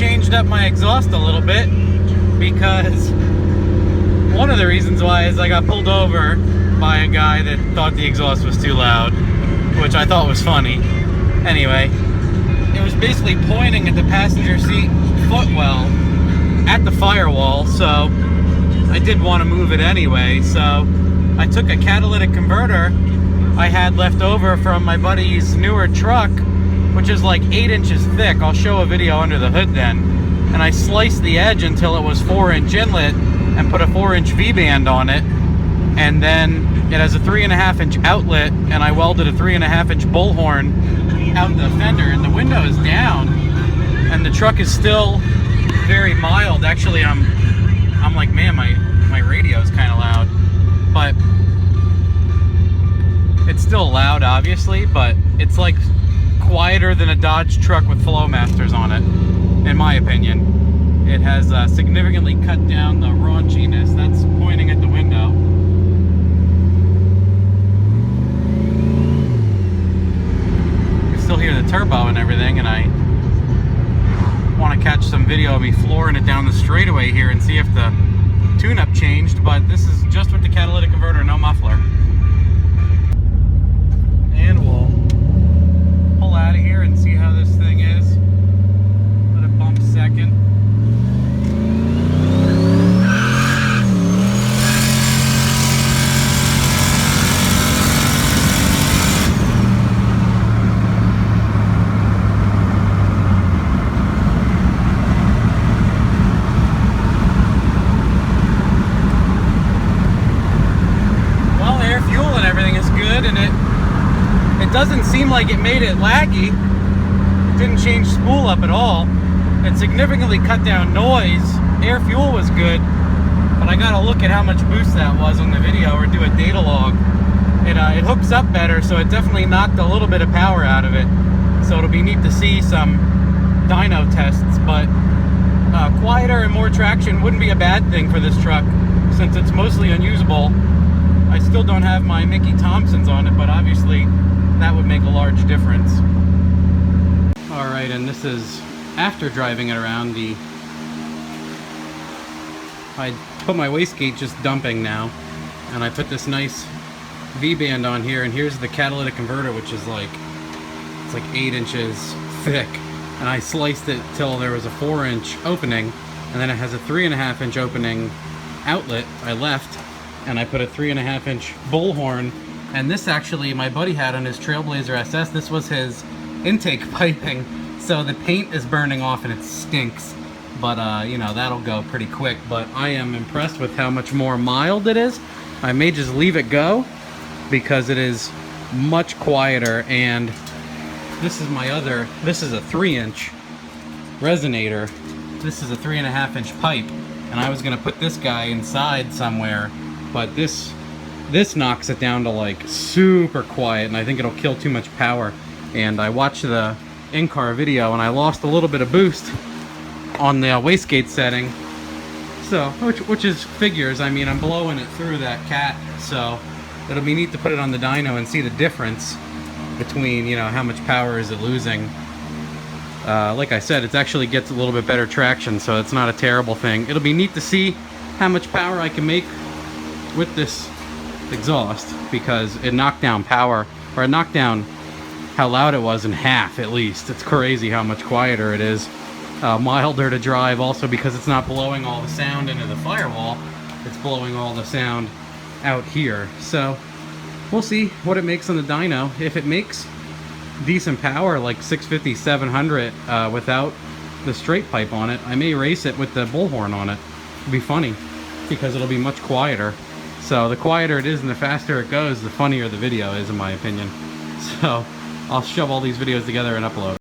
changed up my exhaust a little bit, because one of the reasons why is I got pulled over by a guy that thought the exhaust was too loud, which I thought was funny. Anyway, it was basically pointing at the passenger seat footwell at the firewall, so I did want to move it anyway. So I took a catalytic converter I had left over from my buddy's newer truck, which is like 8 inches thick. I'll show a video under the hood then. And I sliced the edge until it was 4-inch inlet and put a 4-inch V-band on it. And then it has a 3.5-inch outlet, and I welded a 3.5-inch bullhorn out the fender, and the window is down, and the truck is still very mild. Actually, I'm like, man, my radio is kind of loud, but it's still loud, obviously, but it's like quieter than a Dodge truck with Flowmasters on it, in my opinion. It has significantly cut down the raunchiness. That's pointing at the window. You still hear the turbo and everything, and I want to catch some video of me flooring it down the straightaway here and see if the tune-up changed, but this is just with the catalytic converter, no muffler. And we'll pull out of here and see how this thing is. Let it bump second. Well, air, fuel, and everything is good, and it doesn't seem like it made it laggy. It didn't change spool up at all. It significantly cut down noise. Air, fuel was good, but I gotta look at how much boost that was on the video or do a data log. It hooks up better, so it definitely knocked a little bit of power out of it. So it'll be neat to see some dyno tests, but quieter and more traction wouldn't be a bad thing for this truck, since it's mostly unusable. I still don't have my Mickey Thompsons on it, but obviously that would make a large difference. Alright, and this is after driving it around. I put my wastegate just dumping now, and I put this nice V-band on here, and here's the catalytic converter, which is like, it's like 8 inches thick, and I sliced it till there was a 4-inch opening, and then it has a 3.5-inch opening outlet I left, and I put a 3.5-inch bullhorn. And this actually my buddy had on his Trailblazer SS. This was his intake piping, so the paint is burning off and it stinks, but you know, that'll go pretty quick. But I am impressed with how much more mild it is. I may just leave it go because it is much quieter. And this is this is a 3-inch resonator. This is a 3.5-inch pipe, and I was gonna put this guy inside somewhere, but this knocks it down to like super quiet, and I think it'll kill too much power. And I watched the in-car video, and I lost a little bit of boost on the wastegate setting, so which is figures. I mean, I'm blowing it through that cat, so it'll be neat to put it on the dyno and see the difference between, you know, how much power is it losing. Like I said, it actually gets a little bit better traction, so it's not a terrible thing. It'll be neat to see how much power I can make with this exhaust, because it knocked down power, or it knocked down how loud it was in half at least. It's crazy how much quieter it is. Milder to drive also because it's not blowing all the sound into the firewall. It's blowing all the sound out here. So we'll see what it makes on the dyno. If it makes decent power like 650, 700 without the straight pipe on it, I may race it with the bullhorn on it. It'll be funny because it'll be much quieter. So the quieter it is and the faster it goes, the funnier the video is, in my opinion. So I'll shove all these videos together and upload.